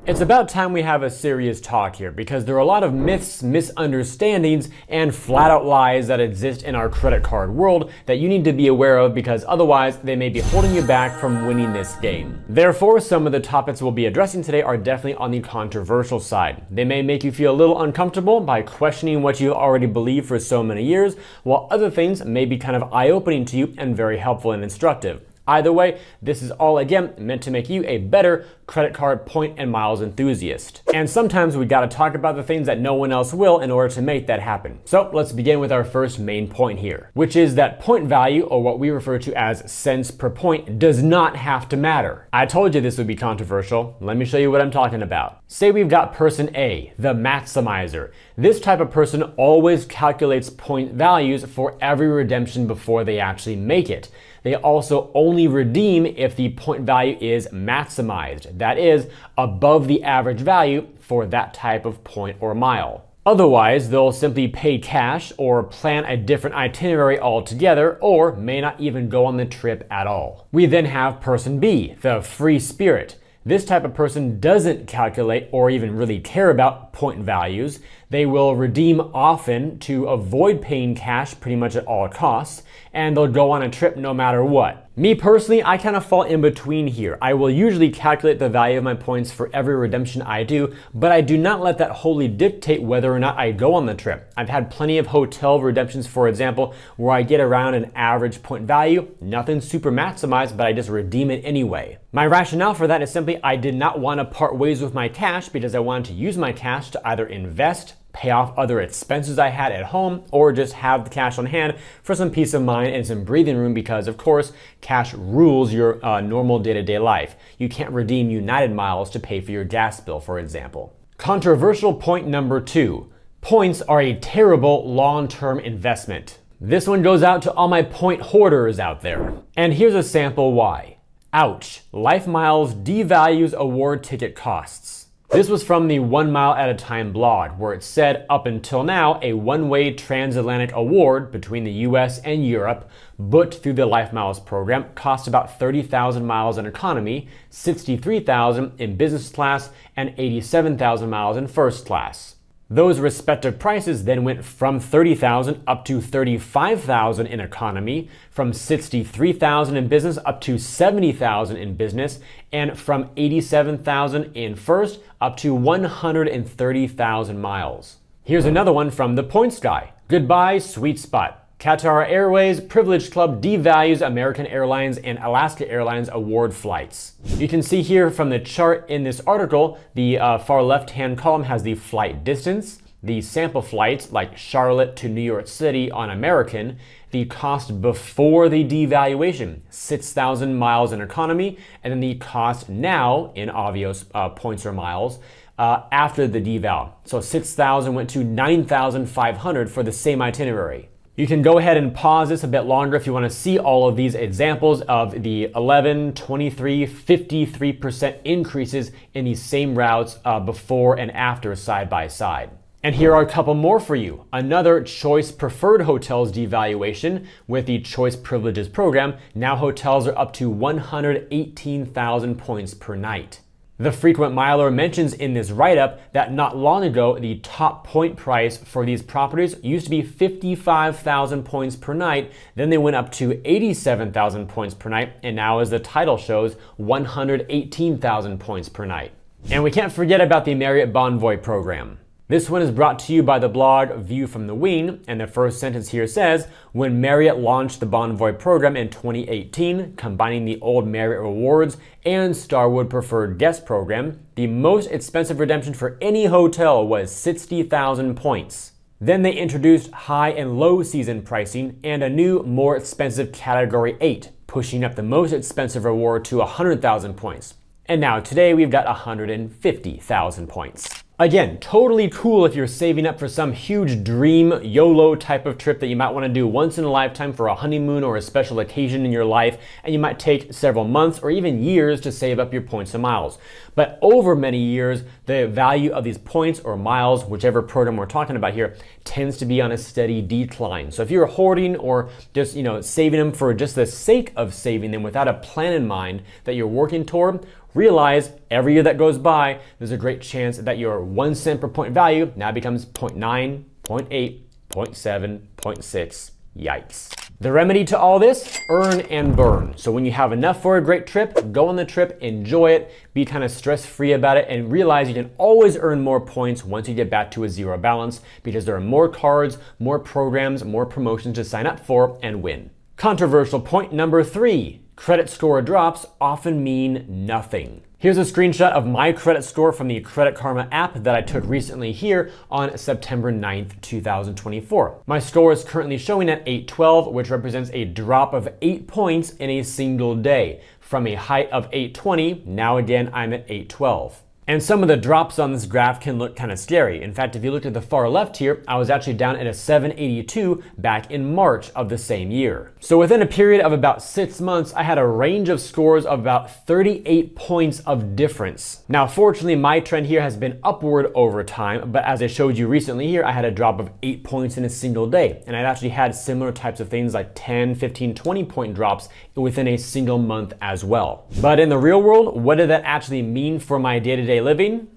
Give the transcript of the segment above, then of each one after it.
It's about time we have a serious talk here because there are a lot of myths, misunderstandings, and flat out lies that exist in our credit card world that you need to be aware of because otherwise they may be holding you back from winning this game. Therefore, some of the topics we'll be addressing today are definitely on the controversial side. They may make you feel a little uncomfortable by questioning what you've already believed for so many years, while other things may be kind of eye-opening to you and very helpful and instructive. Either way, this is all again meant to make you a better credit card point and miles enthusiast. And sometimes we gotta talk about the things that no one else will in order to make that happen. So let's begin with our first main point here, which is that point value, or what we refer to as cents per point, does not have to matter. I told you this would be controversial. Let me show you what I'm talking about. Say we've got person A, the maximizer. This type of person always calculates point values for every redemption before they actually make it. They also only redeem if the point value is maximized, that is, above the average value for that type of point or mile. Otherwise, they'll simply pay cash or plan a different itinerary altogether, or may not even go on the trip at all. We then have person B, the free spirit. This type of person doesn't calculate or even really care about point values. They will redeem often to avoid paying cash pretty much at all costs, and they'll go on a trip no matter what. Me personally, I kind of fall in between here. I will usually calculate the value of my points for every redemption I do, but I do not let that wholly dictate whether or not I go on the trip. I've had plenty of hotel redemptions, for example, where I get around an average point value, nothing super maximized, but I just redeem it anyway. My rationale for that is simply I did not want to part ways with my cash because I wanted to use my cash to either invest, pay off other expenses I had at home, or just have the cash on hand for some peace of mind and some breathing room because, of course, cash rules your normal day-to-day life. You can't redeem United miles to pay for your gas bill, for example. Controversial point number 2. Points are a terrible long-term investment. This one goes out to all my point hoarders out there. And here's a sample why. Ouch, Life Miles devalues award ticket costs. This was from the 1 Mile at a Time blog, where it said up until now, a one-way transatlantic award between the US and Europe booked through the Life Miles program cost about 30,000 miles in economy, 63,000 in business class, and 87,000 miles in first class. Those respective prices then went from 30,000 up to 35,000 in economy, from 63,000 in business up to 70,000 in business, and from 87,000 in first up to 130,000 miles. Here's another one from the Points Guy. Goodbye, sweet spot. Qatar Airways Privilege Club devalues American Airlines and Alaska Airlines award flights. You can see here from the chart in this article, the far left-hand column has the flight distance, the sample flights like Charlotte to New York City on American, the cost before the devaluation, 6,000 miles in economy, and then the cost now in Avios points or miles after the deval. So 6,000 went to 9,500 for the same itinerary. You can go ahead and pause this a bit longer if you want to see all of these examples of the 11, 23, 53% increases in these same routes before and after side by side. And here are a couple more for you. Another Choice Preferred Hotels devaluation with the Choice Privileges program. Now hotels are up to 118,000 points per night. The Frequent Miler mentions in this write-up that not long ago, the top point price for these properties used to be 55,000 points per night. Then they went up to 87,000 points per night. And now, as the title shows, 118,000 points per night. And we can't forget about the Marriott Bonvoy program. This one is brought to you by the blog View from the Wing, and the first sentence here says, when Marriott launched the Bonvoy program in 2018, combining the old Marriott Rewards and Starwood Preferred Guest program, the most expensive redemption for any hotel was 60,000 points. Then they introduced high and low season pricing and a new, more expensive Category 8, pushing up the most expensive reward to 100,000 points. And now today we've got 150,000 points. Again, totally cool if you're saving up for some huge dream YOLO type of trip that you might want to do once in a lifetime for a honeymoon or a special occasion in your life, and you might take several months or even years to save up your points and miles. But over many years, the value of these points or miles, whichever program we're talking about here, tends to be on a steady decline. So if you're hoarding or just, saving them for just the sake of saving them without a plan in mind that you're working toward, Realize every year that goes by, there's a great chance that your 1 cent per point value now becomes 0.9, 0.8, 0.7, 0.6. Yikes. The remedy to all this, earn and burn. So when you have enough for a great trip, go on the trip, enjoy it, be kind of stress-free about it, and realize you can always earn more points once you get back to a zero balance because there are more cards, more programs, more promotions to sign up for and win. Controversial point number 3, credit score drops often mean nothing. Here's a screenshot of my credit score from the Credit Karma app that I took recently here on September 9th, 2024. My score is currently showing at 812, which represents a drop of 8 points in a single day. From a height of 820, now again I'm at 812. And some of the drops on this graph can look kind of scary. In fact, if you look at the far left here, I was actually down at a 782 back in March of the same year. So within a period of about 6 months, I had a range of scores of about 38 points of difference. Now, fortunately, my trend here has been upward over time, but as I showed you recently here, I had a drop of 8 points in a single day. And I've actually had similar types of things like 10, 15, 20 point drops within a single month as well. But in the real world, what did that actually mean for my day-to-day living?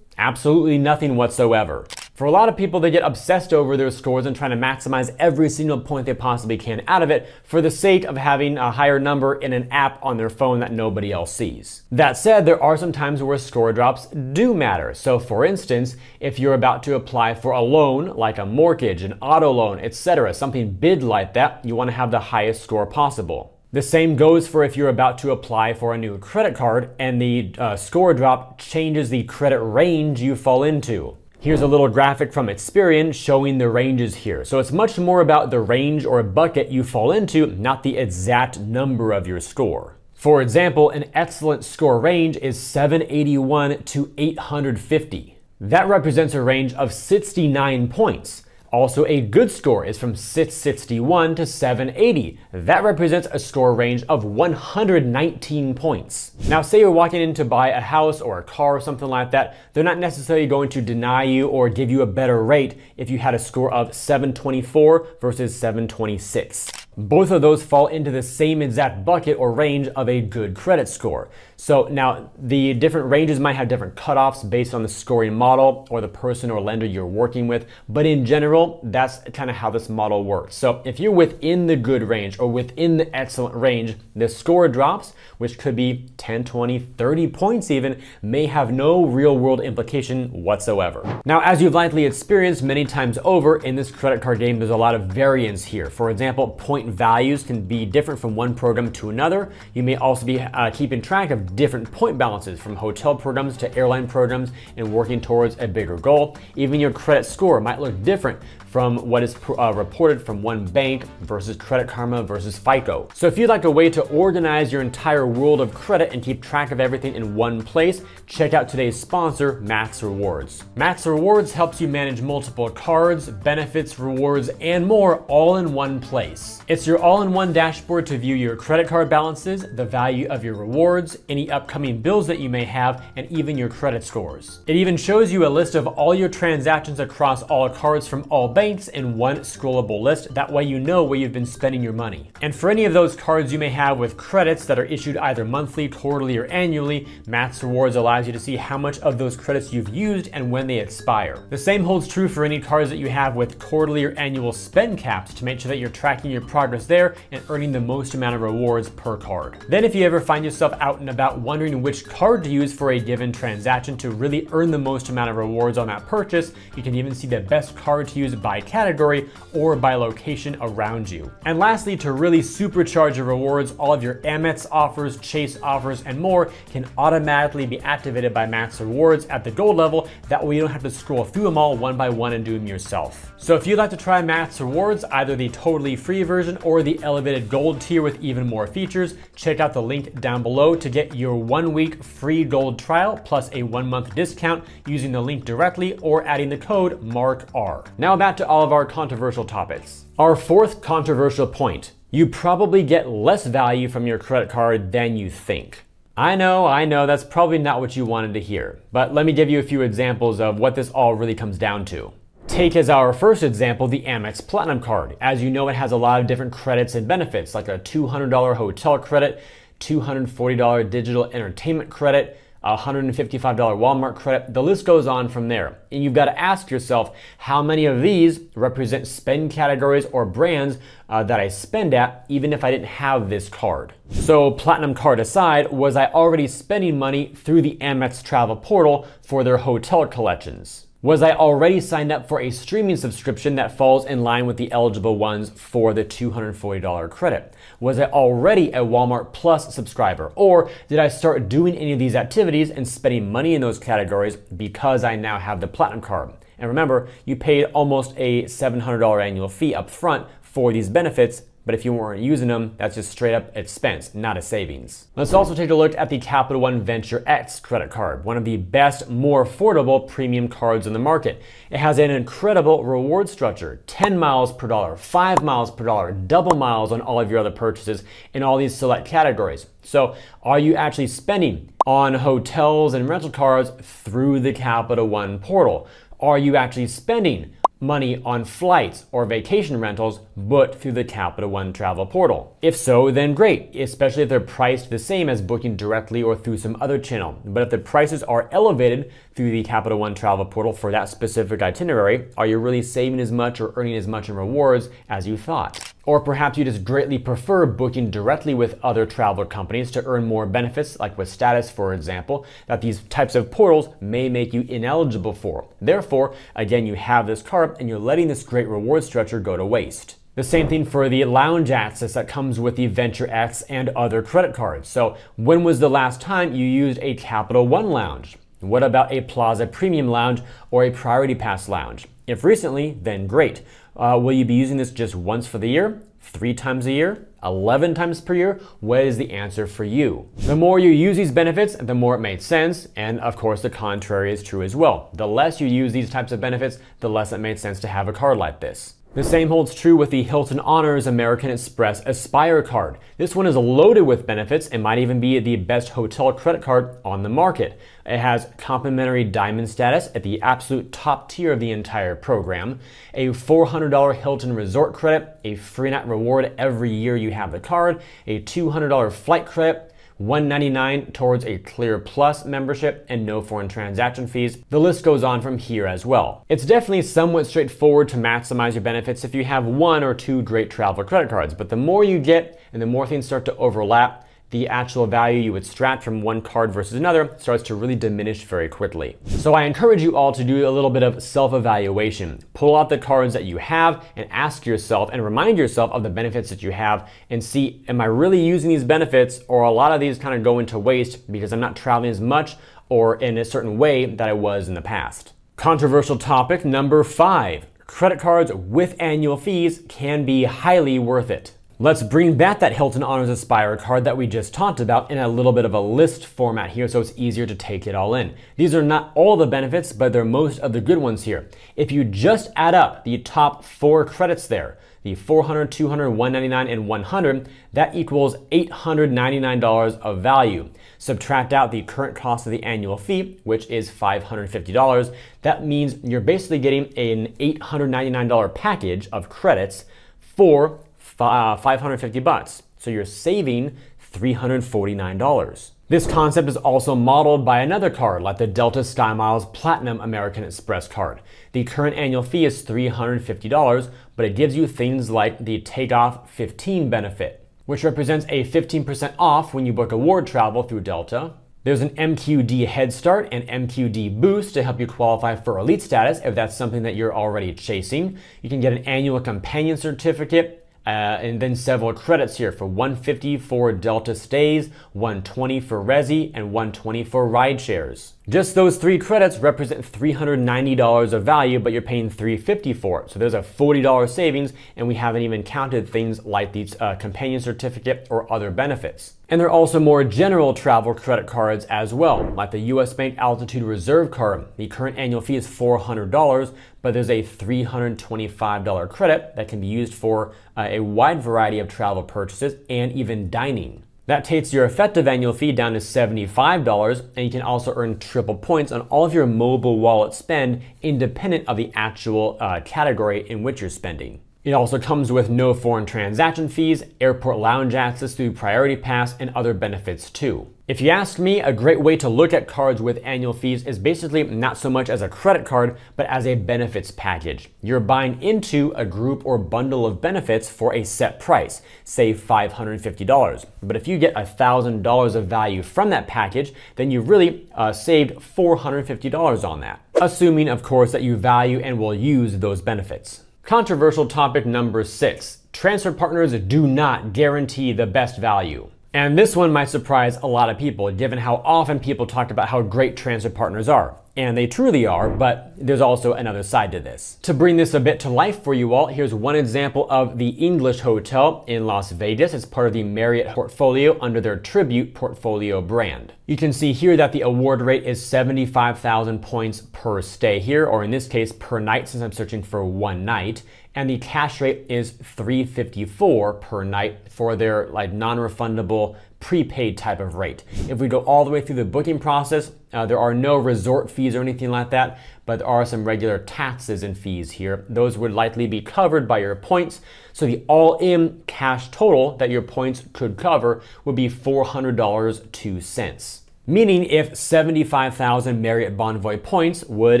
Absolutely nothing whatsoever. For a lot of people, they get obsessed over their scores and trying to maximize every single point they possibly can out of it for the sake of having a higher number in an app on their phone that nobody else sees. That said, there are some times where score drops do matter. So for instance, if you're about to apply for a loan, like a mortgage, an auto loan, etc., something big like that, you want to have the highest score possible. The same goes for if you're about to apply for a new credit card and the score drop changes the credit range you fall into. Here's a little graphic from Experian showing the ranges here. So it's much more about the range or bucket you fall into, not the exact number of your score. For example, an excellent score range is 781 to 850. That represents a range of 69 points. Also, a good score is from 661 to 780. That represents a score range of 119 points. Now, say you're walking in to buy a house or a car or something like that, they're not necessarily going to deny you or give you a better rate if you had a score of 724 versus 726. Both of those fall into the same exact bucket or range of a good credit score. So now the different ranges might have different cutoffs based on the scoring model or the person or lender you're working with, but in general, that's kind of how this model works. So if you're within the good range or within the excellent range, the score drops, which could be 10, 20, 30 points even, may have no real world implication whatsoever. Now, as you've likely experienced many times over in this credit card game, there's a lot of variance here. For example, point values can be different from one program to another. You may also be keeping track of different point balances from hotel programs to airline programs and working towards a bigger goal. Even your credit score might look different from what is reported from one bank versus Credit Karma versus FICO. So if you'd like a way to organize your entire world of credit and keep track of everything in one place, check out today's sponsor, MAXREWARDS. MAXREWARDS helps you manage multiple cards, benefits, rewards, and more all in one place. It's your all-in-one dashboard to view your credit card balances, the value of your rewards, any upcoming bills that you may have, and even your credit scores. It even shows you a list of all your transactions across all cards from all banks in one scrollable list. That way you know where you've been spending your money. And for any of those cards you may have with credits that are issued either monthly, quarterly, or annually, MAXREWARDS allows you to see how much of those credits you've used and when they expire. The same holds true for any cards that you have with quarterly or annual spend caps to make sure that you're tracking your progress there and earning the most amount of rewards per card. Then if you ever find yourself out and about wondering which card to use for a given transaction to really earn the most amount of rewards on that purchase, you can even see the best card to use by category or by location around you. And lastly, to really supercharge your rewards, all of your Amex offers, Chase offers, and more can automatically be activated by MAXREWARDS at the gold level. That way you don't have to scroll through them all one by one and do them yourself. So if you'd like to try MAXREWARDS, either the totally free version or the elevated gold tier with even more features, check out the link down below to get your 1 week free gold trial plus a 1 month discount using the link directly or adding the code MARKR. Now back to all of our controversial topics. Our fourth controversial point: you probably get less value from your credit card than you think. I know, that's probably not what you wanted to hear, but let me give you a few examples of what this all really comes down to. Take as our first example the Amex Platinum card. As you know, it has a lot of different credits and benefits, like a $200 hotel credit, $240 digital entertainment credit, a $155 Walmart credit, the list goes on from there. And you've got to ask yourself how many of these represent spend categories or brands that I spend at even if I didn't have this card. So Platinum card aside, was I already spending money through the Amex travel portal for their hotel collections? Was I already signed up for a streaming subscription that falls in line with the eligible ones for the $240 credit? Was I already a Walmart Plus subscriber? Or did I start doing any of these activities and spending money in those categories because I now have the Platinum card? And remember, you paid almost a $700 annual fee up front for these benefits, but if you weren't using them, that's just straight up expense, not a savings. Let's also take a look at the Capital One Venture X credit card, one of the best, more affordable premium cards in the market. It has an incredible reward structure, 10 miles per dollar, 5 miles per dollar, double miles on all of your other purchases in all these select categories. So are you actually spending on hotels and rental cars through the Capital One portal? Are you actually spending money on flights or vacation rentals booked through the Capital One travel portal? If so, then great, especially if they're priced the same as booking directly or through some other channel. But if the prices are elevated through the Capital One travel portal for that specific itinerary, are you really saving as much or earning as much in rewards as you thought? Or perhaps you just greatly prefer booking directly with other travel companies to earn more benefits, like with status, for example, that these types of portals may make you ineligible for. Therefore, again, you have this card and you're letting this great reward structure go to waste. The same thing for the lounge access that comes with the Venture X and other credit cards. So when was the last time you used a Capital One lounge? What about a Plaza Premium lounge or a Priority Pass lounge? If recently, then great. Will you be using this just once for the year, 3 times a year, 11 times per year? What is the answer for you? The more you use these benefits, the more it made sense. And of course, the contrary is true as well. The less you use these types of benefits, the less it made sense to have a card like this. The same holds true with the Hilton Honors American Express Aspire card. This one is loaded with benefits and might even be the best hotel credit card on the market. It has complimentary diamond status at the absolute top tier of the entire program, a $400 Hilton Resort credit, a free night reward every year you have the card, a $200 flight credit, $199 towards a Clear Plus membership, and no foreign transaction fees. The list goes on from here as well. It's definitely somewhat straightforward to maximize your benefits if you have 1 or 2 great travel credit cards, but the more you get and the more things start to overlap, the actual value you extract from one card versus another starts to really diminish very quickly. So I encourage you all to do a little bit of self-evaluation. Pull out the cards that you have and ask yourself and remind yourself of the benefits that you have and see, am I really using these benefits, or a lot of these kind of go into waste because I'm not traveling as much or in a certain way that I was in the past. Controversial topic number 5. Credit cards with annual fees can be highly worth it. Let's bring back that Hilton Honors Aspire card that we just talked about in a little bit of a list format here so it's easier to take it all in. These are not all the benefits, but they're most of the good ones here. If you just add up the top 4 credits there, the $400, $200, $199, and $100, that equals $899 of value. Subtract out the current cost of the annual fee, which is $550. That means you're basically getting an $899 package of credits for $550. So you're saving $349. This concept is also modeled by another card like the Delta SkyMiles Platinum American Express card. The current annual fee is $350, but it gives you things like the Takeoff 15 benefit, which represents a 15% off when you book award travel through Delta. There's an MQD Head Start and MQD Boost to help you qualify for elite status if that's something that you're already chasing. You can get an annual companion certificate, and then several credits here for $150 for Delta stays, $120 for Resi, and $120 for ride shares. Just those 3 credits represent $390 of value, but you're paying $350 for it. So there's a $40 savings, and we haven't even counted things like the companion certificate or other benefits. And there are also more general travel credit cards as well, like the US Bank Altitude Reserve card. The current annual fee is $400, but there's a $325 credit that can be used for a wide variety of travel purchases and even dining. That takes your effective annual fee down to $75, and you can also earn triple points on all of your mobile wallet spend independent of the actual category in which you're spending. It also comes with no foreign transaction fees, airport lounge access through Priority Pass, and other benefits too. If you ask me, a great way to look at cards with annual fees is basically not so much as a credit card, but as a benefits package. You're buying into a group or bundle of benefits for a set price, say $550. But if you get $1,000 of value from that package, then you really saved $450 on that. Assuming, of course, that you value and will use those benefits. Controversial topic number 6. Transfer partners do not guarantee the best value. And this one might surprise a lot of people, given how often people talk about how great transfer partners are. And they truly are, but there's also another side to this. To bring this a bit to life for you all, here's one example of the English Hotel in Las Vegas. It's part of the Marriott portfolio under their Tribute portfolio brand. You can see here that the award rate is 75,000 points per stay here, or in this case per night, since I'm searching for one night. And the cash rate is $354 per night for their non-refundable prepaid type of rate. If we go all the way through the booking process, there are no resort fees or anything like that, but there are some regular taxes and fees here. Those would likely be covered by your points. So the all-in cash total that your points could cover would be $400.02. Meaning if 75,000 Marriott Bonvoy points would,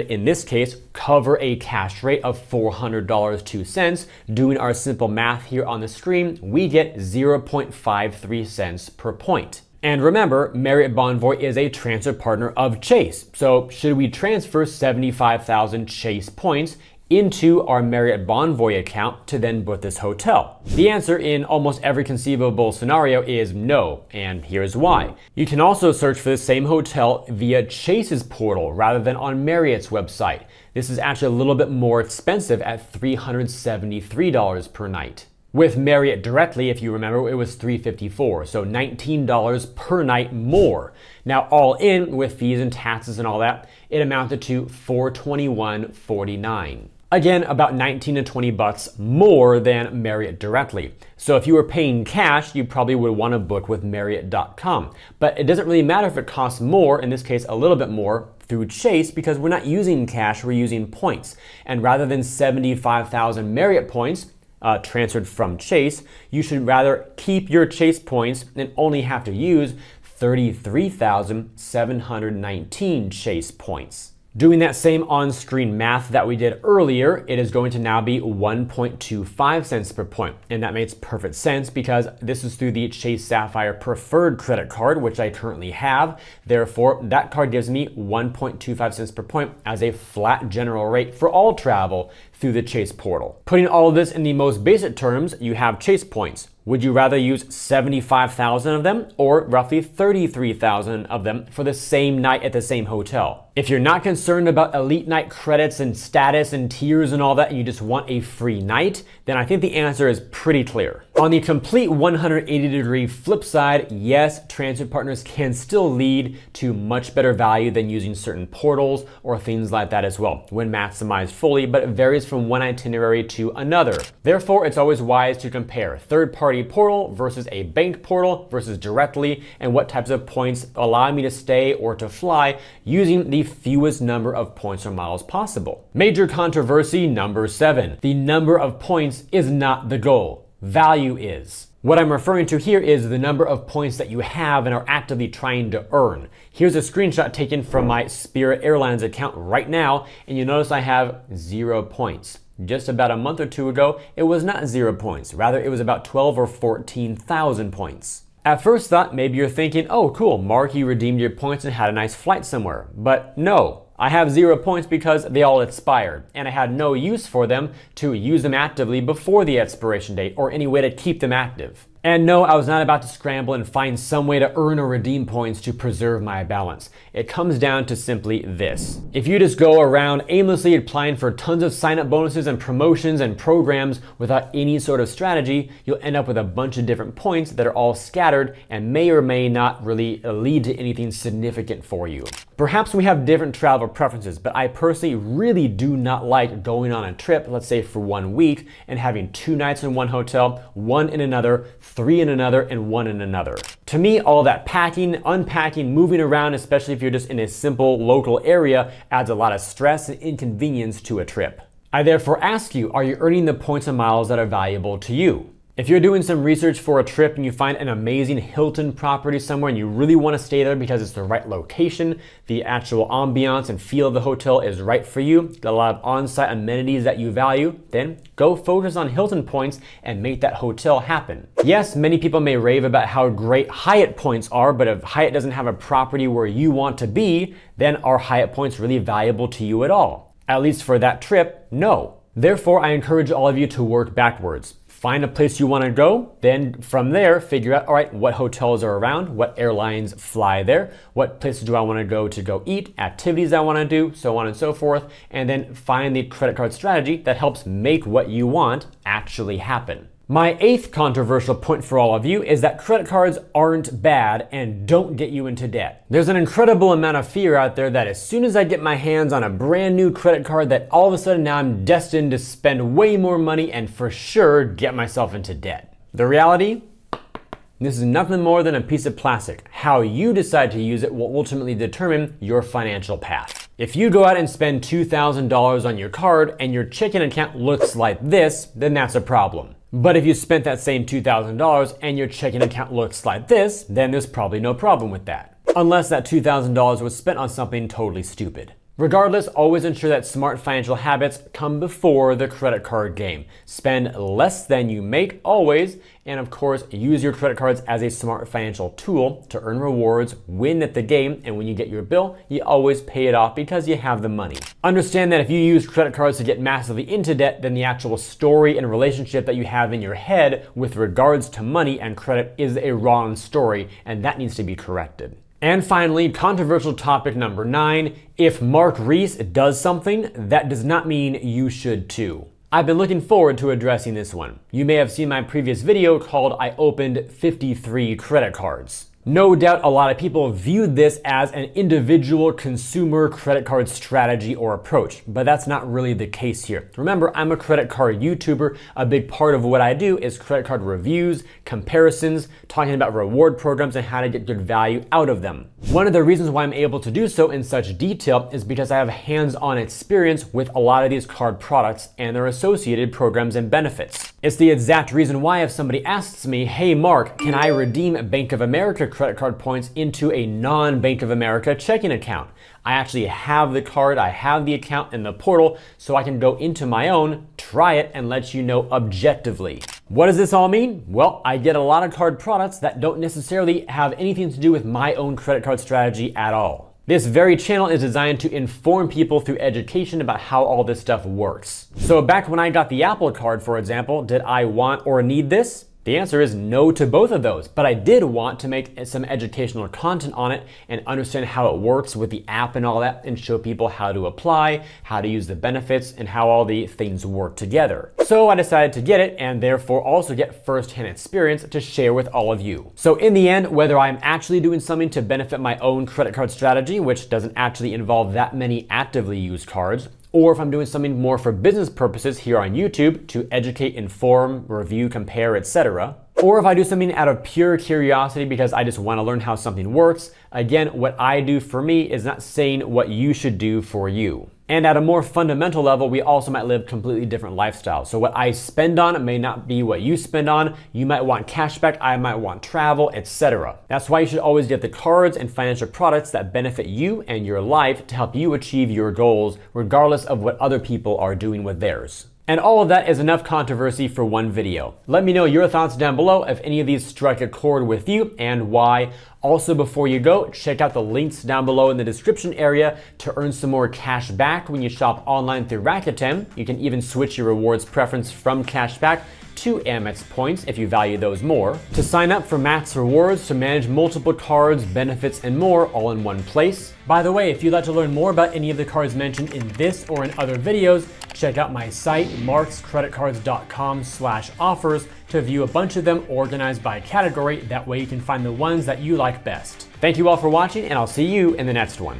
in this case, cover a cash rate of $400.02, doing our simple math here on the screen, we get 0.53 cents per point. And remember, Marriott Bonvoy is a transfer partner of Chase. So should we transfer 75,000 Chase points into our Marriott Bonvoy account to then book this hotel? The answer in almost every conceivable scenario is no, and here's why. You can also search for the same hotel via Chase's portal rather than on Marriott's website. This is actually a little bit more expensive at $373 per night. With Marriott directly, if you remember, it was $354, so $19 per night more. Now all in, with fees and taxes and all that, it amounted to $421.49. Again, about 19 to 20 bucks more than Marriott directly. So if you were paying cash, you probably would want to book with Marriott.com. But it doesn't really matter if it costs more, in this case a little bit more, through Chase, because we're not using cash, we're using points. And rather than 75,000 Marriott points transferred from Chase, you should rather keep your Chase points and only have to use 33,719 Chase points. Doing that same on-screen math that we did earlier, it is going to now be 1.25 cents per point. And that makes perfect sense because this is through the Chase Sapphire Preferred credit card, which I currently have. Therefore, that card gives me 1.25 cents per point as a flat general rate for all travel through the Chase portal. Putting all of this in the most basic terms, you have Chase points. Would you rather use 75,000 of them or roughly 33,000 of them for the same night at the same hotel? If you're not concerned about elite night credits and status and tiers and all that, and you just want a free night, then I think the answer is pretty clear. On the complete 180-degree flip side, yes, transfer partners can still lead to much better value than using certain portals or things like that as well, when maximized fully, but it varies from one itinerary to another. Therefore, it's always wise to compare third-party portal versus a bank portal versus directly, and what types of points allow me to stay or to fly using the fewest number of points or miles possible. Major controversy number 7. The number of points is not the goal. Value is. What I'm referring to here is the number of points that you have and are actively trying to earn. Here's a screenshot taken from my Spirit Airlines account right now, and you notice I have 0 points. Just about a month or two ago, it was not 0 points. Rather, it was about 12 or 14,000 points. At first thought, maybe you're thinking, oh cool, Mark, you redeemed your points and had a nice flight somewhere. But no, I have 0 points because they all expired, and I had no use for them to use them actively before the expiration date or any way to keep them active. And no, I was not about to scramble and find some way to earn or redeem points to preserve my balance. It comes down to simply this. If you just go around aimlessly applying for tons of sign-up bonuses and promotions and programs without any sort of strategy, you'll end up with a bunch of different points that are all scattered and may or may not really lead to anything significant for you. Perhaps we have different travel preferences, but I personally really do not like going on a trip, let's say for 1 week, and having 2 nights in one hotel, 1 in another, 3 in another, and 1 in another. To me, all that packing, unpacking, moving around, especially if you're just in a simple local area, adds a lot of stress and inconvenience to a trip. I therefore ask you, are you earning the points and miles that are valuable to you? If you're doing some research for a trip and you find an amazing Hilton property somewhere and you really want to stay there because it's the right location, the actual ambiance and feel of the hotel is right for you, got a lot of on-site amenities that you value, then go focus on Hilton points and make that hotel happen. Yes, many people may rave about how great Hyatt points are, but if Hyatt doesn't have a property where you want to be, then are Hyatt points really valuable to you at all? At least for that trip, no. Therefore, I encourage all of you to work backwards. Find a place you want to go, then from there, figure out, all right, what hotels are around, what airlines fly there, what places do I want to go eat, activities I want to do, so on and so forth, and then find the credit card strategy that helps make what you want actually happen. My 8th controversial point for all of you is that credit cards aren't bad and don't get you into debt. There's an incredible amount of fear out there that as soon as I get my hands on a brand new credit card that all of a sudden now I'm destined to spend way more money and for sure get myself into debt. The reality? This is nothing more than a piece of plastic. How you decide to use it will ultimately determine your financial path. If you go out and spend $2,000 on your card and your checking account looks like this, then that's a problem. But if you spent that same $2,000 and your checking account looks like this, then there's probably no problem with that. Unless that $2,000 was spent on something totally stupid. Regardless, always ensure that smart financial habits come before the credit card game. Spend less than you make always, and of course, use your credit cards as a smart financial tool to earn rewards, win at the game, and when you get your bill, you always pay it off because you have the money. Understand that if you use credit cards to get massively into debt, then the actual story and relationship that you have in your head with regards to money and credit is a wrong story, and that needs to be corrected. And finally, controversial topic number 9, if Mark Reese does something, that does not mean you should too. I've been looking forward to addressing this one. You may have seen my previous video called I opened 53 credit cards. No doubt a lot of people viewed this as an individual consumer credit card strategy or approach, but that's not really the case here. Remember, I'm a credit card YouTuber. A big part of what I do is credit card reviews, comparisons, talking about reward programs and how to get good value out of them. One of the reasons why I'm able to do so in such detail is because I have hands-on experience with a lot of these card products and their associated programs and benefits. It's the exact reason why if somebody asks me, hey Mark, can I redeem Bank of America credit card points into a non-Bank of America checking account? I actually have the card, I have the account in the portal, so I can go into my own, try it, and let you know objectively. What does this all mean? Well, I get a lot of card products that don't necessarily have anything to do with my own credit card strategy at all. This very channel is designed to inform people through education about how all this stuff works. So back when I got the Apple Card, for example, did I want or need this? The answer is no to both of those, but I did want to make some educational content on it and understand how it works with the app and all that and show people how to apply, how to use the benefits, and how all the things work together. So I decided to get it and therefore also get first-hand experience to share with all of you. So in the end, whether I'm actually doing something to benefit my own credit card strategy, which doesn't actually involve that many actively used cards, or if I'm doing something more for business purposes here on YouTube to educate, inform, review, compare, etc. Or if I do something out of pure curiosity because I just want to learn how something works, again, what I do for me is not saying what you should do for you. And at a more fundamental level, we also might live completely different lifestyles. So what I spend on may not be what you spend on. You might want cashback, I might want travel, etc. That's why you should always get the cards and financial products that benefit you and your life to help you achieve your goals, regardless of what other people are doing with theirs. And all of that is enough controversy for one video. Let me know your thoughts down below if any of these struck a chord with you and why. Also, before you go, check out the links down below in the description area to earn some more cash back when you shop online through Rakuten. You can even switch your rewards preference from cashback to Amex points if you value those more. To sign up for MAXREWARDS to manage multiple cards, benefits, and more all in one place. By the way, if you'd like to learn more about any of the cards mentioned in this or in other videos, check out my site, markscreditcards.com/offers to view a bunch of them organized by category. That way you can find the ones that you like best. Thank you all for watching, and I'll see you in the next one.